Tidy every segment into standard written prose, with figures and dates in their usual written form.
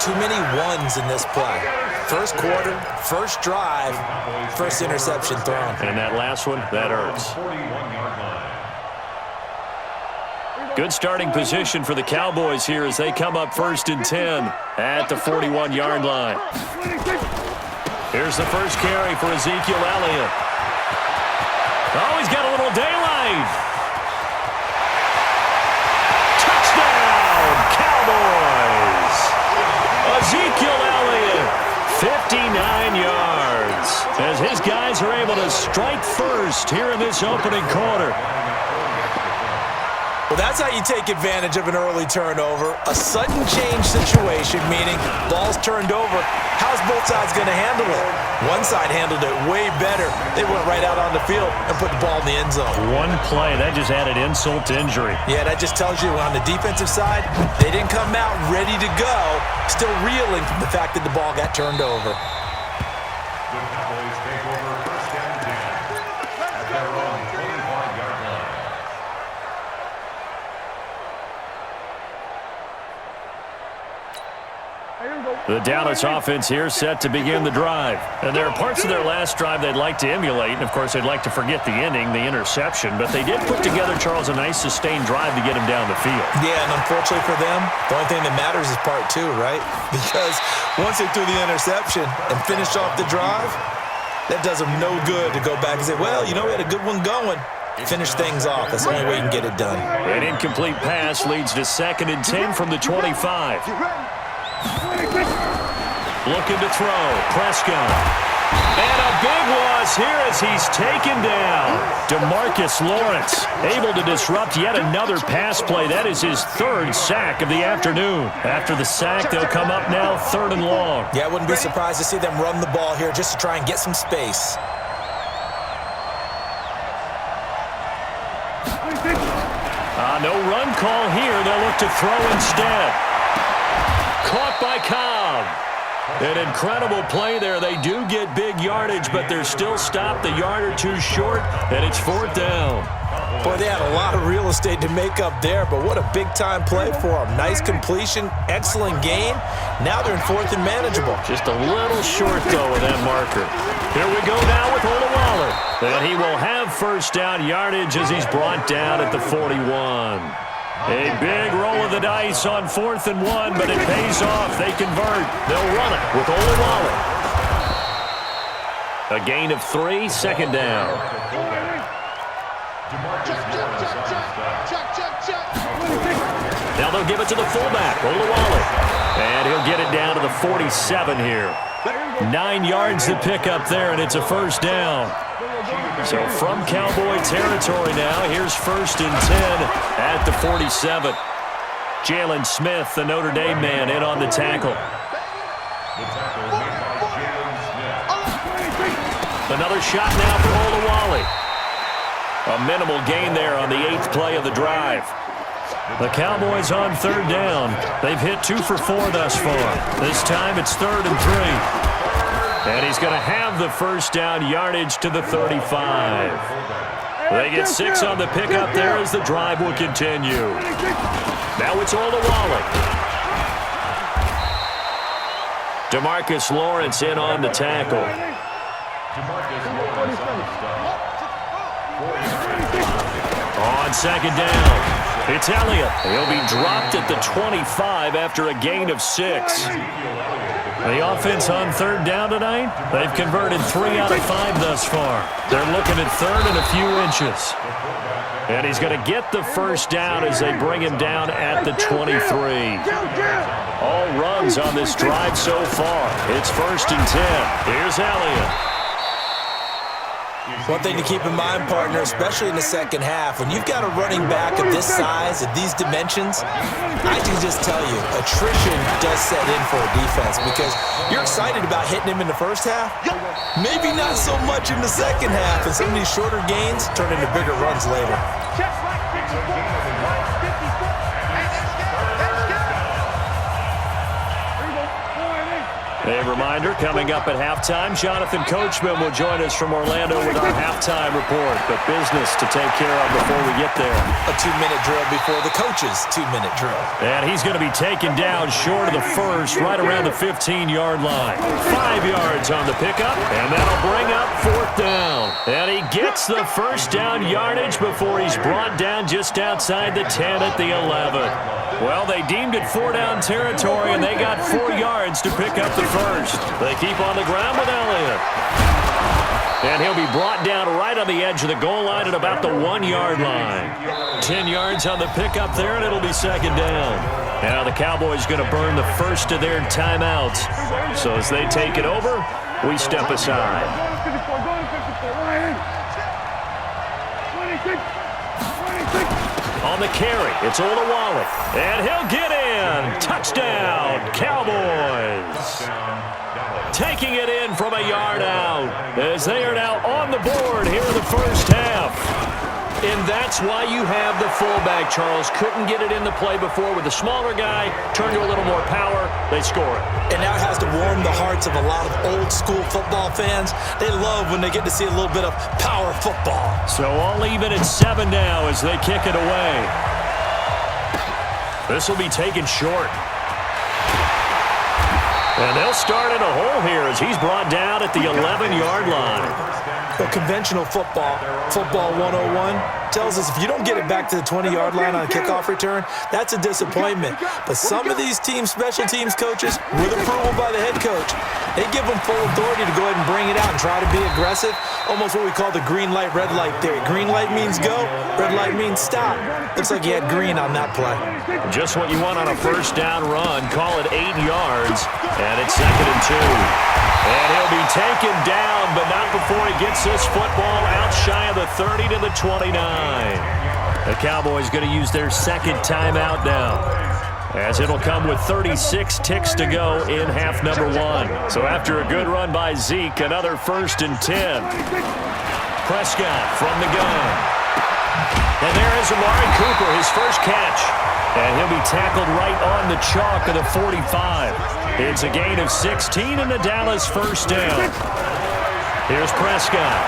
too many ones in this play. First quarter, first drive, first interception thrown. And that last one, that hurts. Good starting position for the Cowboys here as they come up 1st and 10 at the 41-yard line. Here's the first carry for Ezekiel Elliott. Oh, he's got a little daylight. Touchdown, Cowboys. Ezekiel Elliott, 59 yards. As his guys are able to strike first here in this opening quarter. Well, that's how you take advantage of an early turnover. A sudden change situation, meaning ball's turned over. How's both sides going to handle it? One side handled it way better. They went right out on the field and put the ball in the end zone. One play, that just added insult to injury. Yeah, that just tells you on the defensive side, they didn't come out ready to go, still reeling from the fact that the ball got turned over. The Dallas offense here set to begin the drive. And there are parts of their last drive they'd like to emulate. And, of course, they'd like to forget the ending, the interception. But they did put together, Charles, a nice sustained drive to get him down the field. Yeah, and unfortunately for them, the only thing that matters is part two, right? Because once they threw the interception and finished off the drive, that does them no good to go back and say, well, you know, we had a good one going. Finish things off. That's the only way you can get it done. An incomplete pass leads to 2nd and 10 from the 25. Looking to throw. Prescott. And a big loss here as he's taken down. DeMarcus Lawrence able to disrupt yet another pass play. That is his 3rd sack of the afternoon. After the sack, they'll come up now 3rd and long. Yeah, I wouldn't be surprised to see them run the ball here just to try and get some space. No run call here. They'll look to throw instead. Caught by Cobb. An incredible play there. They do get big yardage, but they're still stopped a yard or two short, and it's 4th down. Boy, they had a lot of real estate to make up there, but what a big-time play for them. Nice completion, excellent gain. Now they're in 4th and manageable. Just a little short, though, with that marker. Here we go now with Olawale. And he will have 1st down yardage as he's brought down at the 41. A big roll of the dice on 4th and 1, but it pays off. They convert. They'll run it with Olawale. A gain of 3, 2nd down. Now they'll give it to the fullback, Olawale. And he'll get it down to the 47 here. 9 yards to pick up there, and it's a 1st down. So from Cowboy territory now, here's 1st and 10 at the 47. Jalen Smith, the Notre Dame man, in on the tackle. Another shot now for Olawale. A minimal gain there on the 8th play of the drive. The Cowboys on 3rd down. They've hit 2 for 4 thus far. This time it's 3rd and 3. And he's going to have the 1st down yardage to the 35. They get 6 on the pickup there as the drive will continue. Now it's Olawale. DeMarcus Lawrence in on the tackle. On 2nd down, it's Elliott. He'll be dropped at the 25 after a gain of 6. The offense on 3rd down tonight, they've converted 3 out of 5 thus far. They're looking at 3rd and a few inches. And he's going to get the 1st down as they bring him down at the 23. All runs on this drive so far. It's 1st and 10. Here's Elliott. One thing to keep in mind, partner, especially in the second half, when you've got a running back of this size, of these dimensions, I can just tell you, attrition does set in for a defense because you're excited about hitting him in the first half, maybe not so much in the second half, and some of these shorter gains turn into bigger runs later. A reminder, coming up at halftime, Jonathan Coachman will join us from Orlando with our halftime report. But business to take care of before we get there. A 2-minute drill before the coach's 2-minute drill. And he's going to be taken down short of the first, right around the 15-yard line. 5 yards on the pickup, and that'll bring up 4th down. And he gets the first down yardage before he's brought down just outside the 10 at the 11. Well, they deemed it 4-down territory, and they got 4 yards to pick up the first. They keep on the ground with Elliott. And he'll be brought down right on the edge of the goal line at about the 1-yard line. 10 yards on the pickup there, and it'll be 2nd down. Now the Cowboys going to burn the first of their timeouts. So as they take it over, we step aside. On the carry, it's Olawale. And he'll get in. Touchdown, Cowboys. Taking it in from a yard out as they are now on the board here in the first half. And that's why you have the fullback, Charles. Couldn't get it in the play before with the smaller guy. Turn to a little more power. They score it. And now it has to warm the hearts of a lot of old-school football fans. They love when they get to see a little bit of power football. So all even at 7 now as they kick it away. This will be taken short. And they'll start in a hole here as he's brought down at the 11-yard line. Well, conventional football 101, tells us if you don't get it back to the 20-yard line on a kickoff return, that's a disappointment. But some of these teams, special teams coaches, with approval by the head coach, they give them full authority to go ahead and bring it out and try to be aggressive, almost what we call the green light, red light theory. Green light means go, red light means stop. Looks like he had green on that play. Just what you want on a first down run. Call it 8 yards, and it's 2nd and 2. And he'll be taken down, but not before he gets this football out shy of the 30 to the 29. The Cowboys going to use their 2nd timeout now, as it'll come with 36 ticks to go in half number 1. So after a good run by Zeke, another 1st and 10. Prescott from the gun. And there is Amari Cooper, his first catch. And he'll be tackled right on the chalk of the 45. It's a gain of 16 and the Dallas first down. Here's Prescott.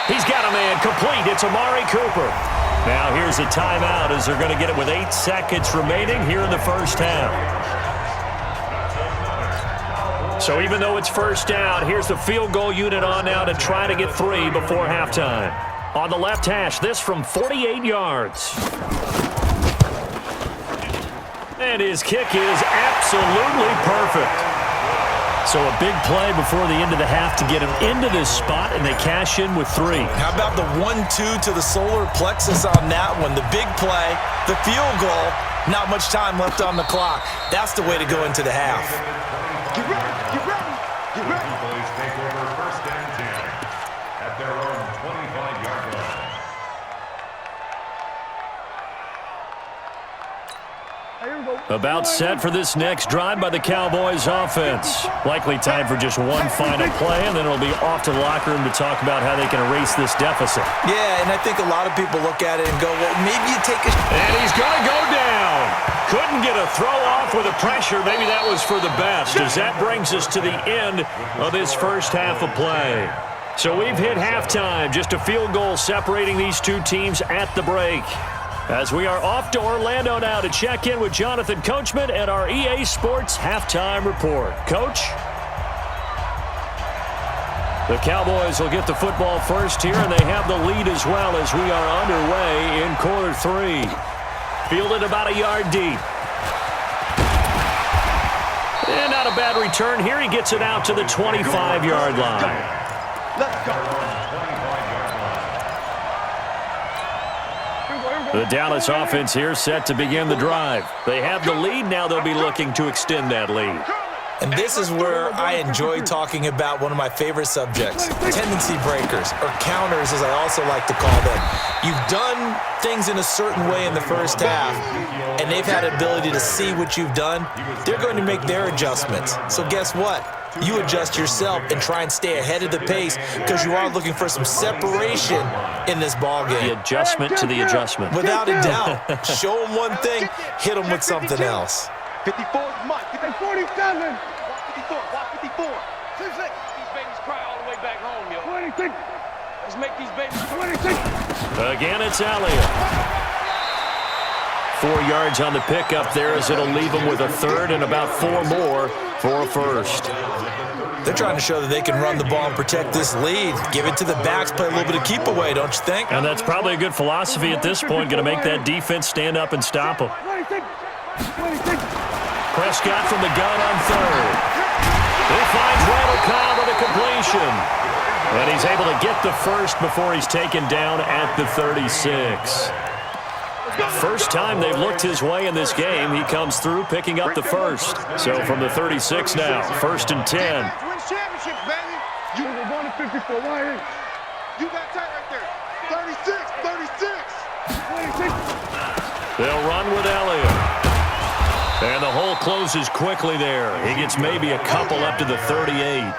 He's got a man complete. It's Amari Cooper. Now here's a timeout as they're going to get it with 8 seconds remaining here in the first half. So even though it's first down, here's the field goal unit on now to try to get 3 before halftime. On the left hash, this from 48 yards. And his kick is absolutely perfect. So a big play before the end of the half to get him into this spot, and they cash in with 3. How about the 1-2 to the solar plexus on that one? The big play, the field goal, not much time left on the clock. That's the way to go into the half. Get ready, get ready, get ready. Cowboys take over 1st and 10 at their own 25-yard line. About set for this next drive by the Cowboys offense. Likely time for just one final play, and then it'll be off to the locker room to talk about how they can erase this deficit. Yeah, and I think a lot of people look at it and go, well, maybe you take a... And he's going to go down. Couldn't get a throw off with the pressure. Maybe that was for the best, as that brings us to the end of this first half of play. So we've hit halftime, just a field goal separating these two teams at the break. As we are off to Orlando now to check in with Jonathan Coachman and our EA Sports Halftime Report. Coach? The Cowboys will get the football first here, and they have the lead as well as we are underway in quarter 3. Fielded about a yard deep. And not a bad return here. He gets it out to the 25-yard line. Let's go. The Dallas offense here set to begin the drive. They have the lead. Now they'll be looking to extend that lead. And this is where I enjoy talking about one of my favorite subjects, tendency breakers, or counters as I also like to call them. You've done things in a certain way in the first half, and they've had the ability to see what you've done. They're going to make their adjustments. So guess what? You adjust yourself and try and stay ahead of the pace because you are looking for some separation in this ballgame. The adjustment to the adjustment. Without a doubt. Show them one thing, hit them with something else. 54 is Mike. 47. Walk 54. Walk 54. 26. These babies cry all the way back home, yo. 26. Let's make these babies 26. Again, it's Elliott. 4 yards on the pickup there as it'll leave them with a third and about 4 more for a first. They're trying to show that they can run the ball and protect this lead. Give it to the backs, play a little bit of keep away, don't you think? And that's probably a good philosophy at this point, going to make that defense stand up and stop them. Prescott from the gun on third. He finds Randall Cobb with a completion. And he's able to get the first before he's taken down at the 36. First time they've looked his way in this game, he comes through picking up the first. So from the 36 now, 1st and 10. Win championships, baby. You were 1 to 54. Why? You got tight right there. 36. 36. 26. They'll run with Elliott. And the hole closes quickly there. He gets maybe a couple up to the 38.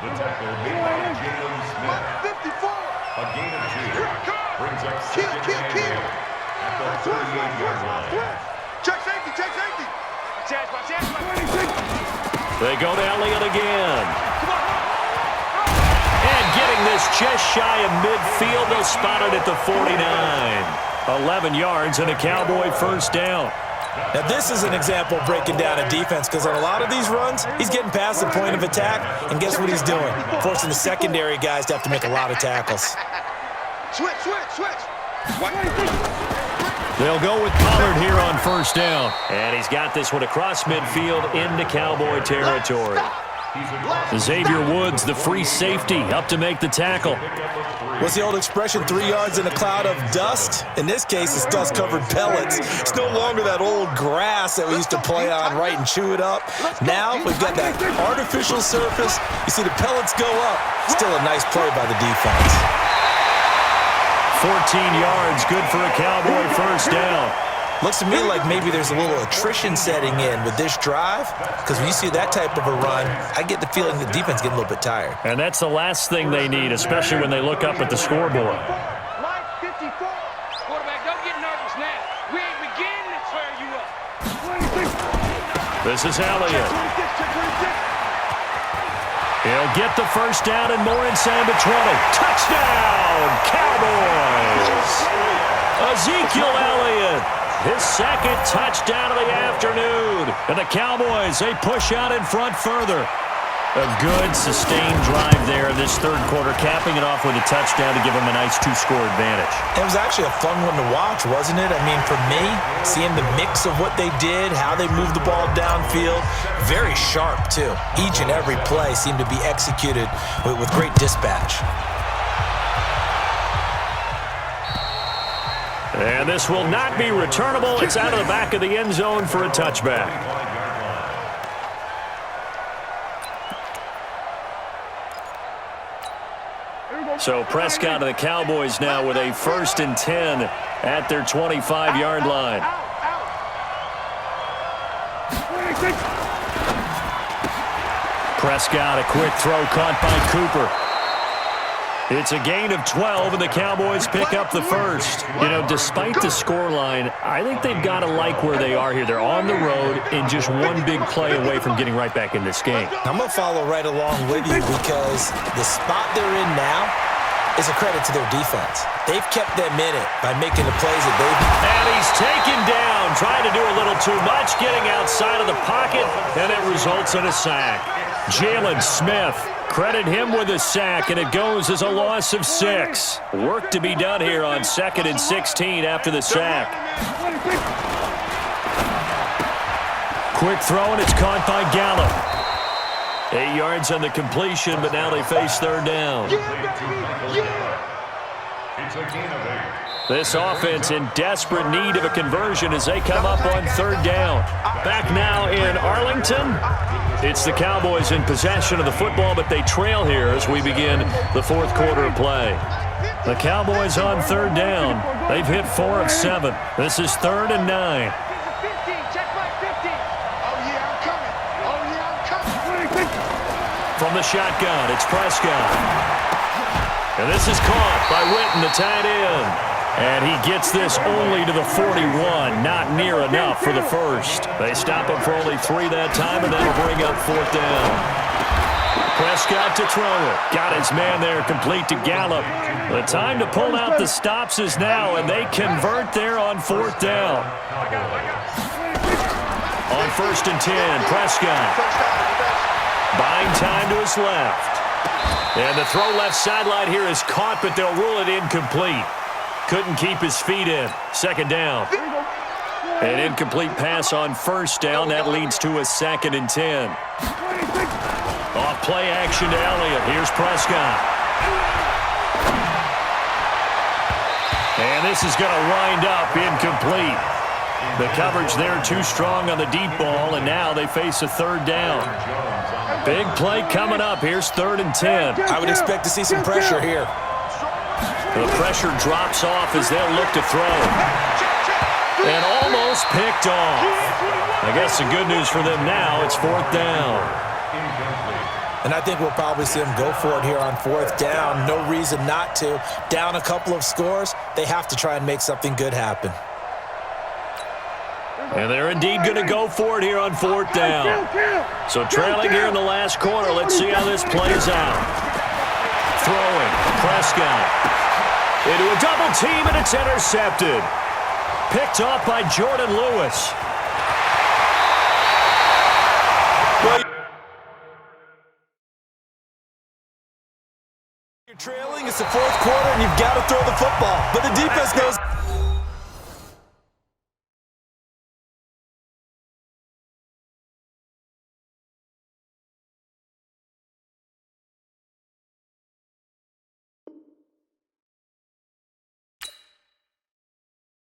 The tackle made by Jalen Smith. 54. A gain of 2. Brings up second and 10 at the 38-yard line. Check safety. Check safety. They go to Elliott again. And getting this just shy of midfield, they'll spot it at the 49. 11 yards and a Cowboy first down. Now, this is an example of breaking down a defense because on a lot of these runs, he's getting past the point of attack, and guess what he's doing? Forcing the secondary guys to have to make a lot of tackles. Switch. They'll go with Pollard here on first down. And he's got this one across midfield into Cowboy territory. Xavier Woods, the free safety, up to make the tackle. What's the old expression, 3 yards in a cloud of dust? In this case, it's dust-covered pellets. It's no longer that old grass that we used to play on, right, and chew it up. Now we've got that artificial surface. You see the pellets go up. Still a nice play by the defense. 14 yards, good for a Cowboy first down. Looks to me like maybe there's a little attrition setting in with this drive, because when you see that type of a run, I get the feeling the defense getting a little bit tired. And that's the last thing they need, especially when they look up at the scoreboard. Mike 54. Quarterback, don't get nervous now. We ain't beginning to tear you up. 26. This is Elliott. 26. He'll get the first down and more inside the 20. Touchdown, Cowboys! Ezekiel Elliott, his second touchdown of the afternoon. And the Cowboys, they push out in front further. A good, sustained drive there in this third quarter, capping it off with a touchdown to give them a nice 2-score advantage. It was actually a fun one to watch, wasn't it? I mean, for me, seeing the mix of what they did, how they moved the ball downfield, very sharp, too. Each and every play seemed to be executed with great dispatch. And this will not be returnable. It's out of the back of the end zone for a touchback. So Prescott and the Cowboys now with a 1st and 10 at their 25-yard line. Prescott, a quick throw caught by Cooper. It's a gain of 12, and the Cowboys pick up the first. You know, despite the scoreline, I think they've got to like where they are here. They're on the road and just one big play away from getting right back in this game. I'm going to follow right along with you because the spot they're in now is a credit to their defense. They've kept them in it by making the plays that they've... And he's taken down, trying to do a little too much, getting outside of the pocket, and it results in a sack. Jalen Smith, credit him with a sack, and it goes as a loss of 6. Work to be done here on 2nd and 16 after the sack. Quick throw, and it's caught by Gallup. 8 yards on the completion, but now they face third down. It's a gain of 8. This offense in desperate need of a conversion as they come up on third down. Back now in Arlington. It's the Cowboys in possession of the football, but they trail here as we begin the fourth quarter of play. The Cowboys on third down. They've hit 4 of 7. This is 3rd and 9. From the shotgun, it's Prescott. And this is caught by Witten, the tight end. And he gets this only to the 41, not near enough for the first. They stop him for only 3 that time, and that'll bring up 4th down. Prescott to throw it. Got his man there complete to Gallup. The time to pull out the stops is now, and they convert there on 4th down. On 1st and 10, Prescott. Buying time to his left. And the throw left sideline here is caught, but they'll rule it incomplete. Couldn't keep his feet in. 2nd down. An incomplete pass on 1st down. That leads to a 2nd and 10. Off play action to Elliott. Here's Prescott. And this is going to wind up incomplete. The coverage there too strong on the deep ball, and now they face a 3rd down. Big play coming up. Here's 3rd and 10. I would expect to see some pressure here. The pressure drops off as they'll look to throw. And almost picked off. I guess the good news for them now, it's 4th down. And I think we'll probably see them go for it here on 4th down. No reason not to. Down a couple of scores, they have to try and make something good happen. And they're indeed going to go for it here on 4th down. So trailing here in the last quarter, let's see how this plays out. Throwing, Prescott. Into a double team, and it's intercepted. Picked off by Jordan Lewis. You're trailing, it's the 4th quarter, and you've got to throw the football. But the defense knows